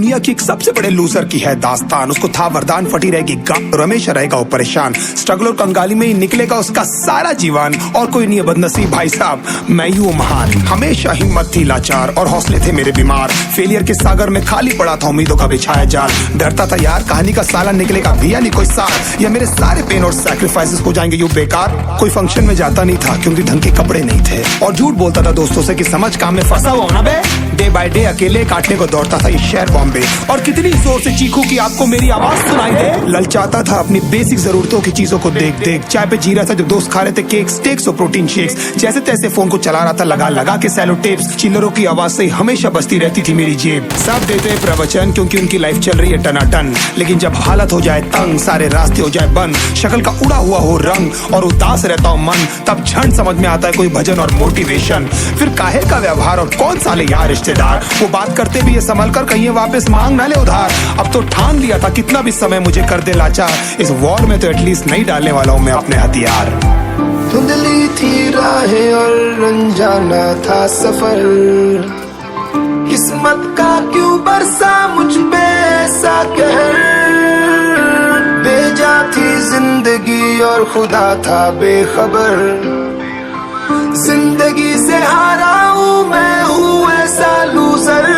दुनिया की एक सबसे बड़े लूजर की है दास्तान। उसको था वरदान, फटी रहेगी गम, और हमेशा रहेगा वो परेशान। स्ट्रगल और कंगाली में ही निकलेगा उसका सारा जीवन, और कोई नहीं है बदनसीब भाई साहब, मैं ही हूँ महान। हमेशा हिम्मत थी लाचार और हौसले थे मेरे बीमार। फेलियर के सागर में खाली पड़ा था उम्मीदों का बिछाया जाल। डरता था यार कहानी का साला निकलेगा भैया नहीं कोई सार, या मेरे सारे पेन और सैक्रिफाइसेस हो जाएंगे यूं बेकार। कोई फंक्शन में जाता नहीं था क्योंकि ढंग के कपड़े नहीं थे, और झूठ बोलता था दोस्तों से कि समझ काम में फंसा हुआ ना बे। डे बाय डे अकेले काटने को दौड़ता था ये शहर बॉम्बे, और कितनी जोर से चीखूं कि आपको मेरी आवाज सुनाई दे। ललचाता था अपनी बेसिक जरूरतों की चीजों को देख देख। चाय पे जी रहा था जब दोस्त खा रहे थे केक, स्टेक्स और प्रोटीन शेक्स। जैसे तैसे फोन को चला रहा था लगा लगा के सैलो टेप्स। चिल्लरों की आवाज से हमेशा बजती रहती थी मेरी जेब। सब देते प्रवचन क्योंकि उनकी लाइफ चल रही है टनाटन, लेकिन जब हालत हो जाए तंग, सारे रास्ते हो जाए बंद, शक्ल का उड़ा हुआ हो रंग और उदास रहता हूँ मन, तब क्षण समझ में आता है कोई भजन और मोटिवेशन। फिर काहे का व्यवहार और कौन साले यार रिश्तेदार, वो बात करते भी ये संभल कर कहीं वापस मांग ना ले उधार। अब तो ठान लिया था कितना भी समय मुझे कर दे लाचार, इस वॉर में तो एटलीस्ट नहीं डालने वाला हूँ मैं अपने हथियार। धुंधली थी राहें और अनजाना था सफर, किस्मत का क्यों बरसा मुझ पे ऐसा कहर। बेजा थी जिंदगी और खुदा था बेखबर, जिंदगी से हारा हूँ मैं हूँ ऐसा लूजर।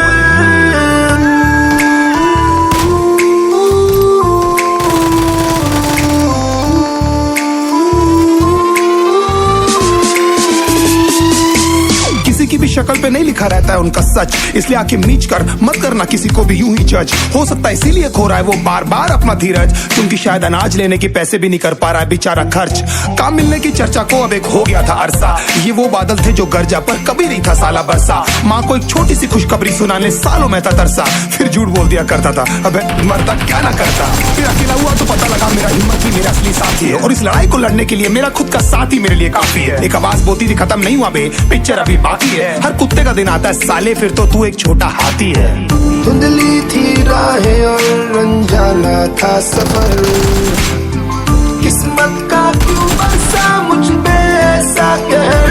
की भी शक्ल पे नहीं लिखा रहता है उनका सच, इसलिए आके मीच कर मत करना किसी को भी यूं ही जज। हो सकता है इसीलिए खो रहा है वो बार बार अपना धीरज, क्योंकि शायद अनाज लेने के पैसे भी नहीं कर पा रहा है बेचारा खर्च। काम मिलने की चर्चा को अब एक हो गया था अरसा, ये वो बादल थे जो गरजा पर कभी नहीं था साला बरसा। माँ को एक छोटी सी खुशखबरी सुनाने सालों में था तरसा, फिर झूठ बोल दिया करता था अबे मरता क्या ना करता। फिर अकेला हुआ तो पता लगा मेरा हिम्मत ही मेरा असली साथी है, और इस लड़ाई को लड़ने के लिए मेरा खुद का साथ ही मेरे लिए काफी है। एक आवाज बोलती थी खत्म नहीं हुआ बे, पिक्चर अभी बाकी है। हर कुत्ते का दिन आता है साले, फिर तो तू एक छोटा हाथी है। धुंधली थी राहें और अनजाना था सफर, किस्मत का क्यों बरसा मुझ पे ऐसा कहर।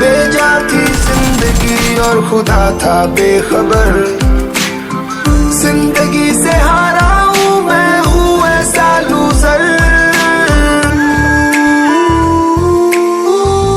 बेजा थी जिंदगी और खुदा था बेखबर,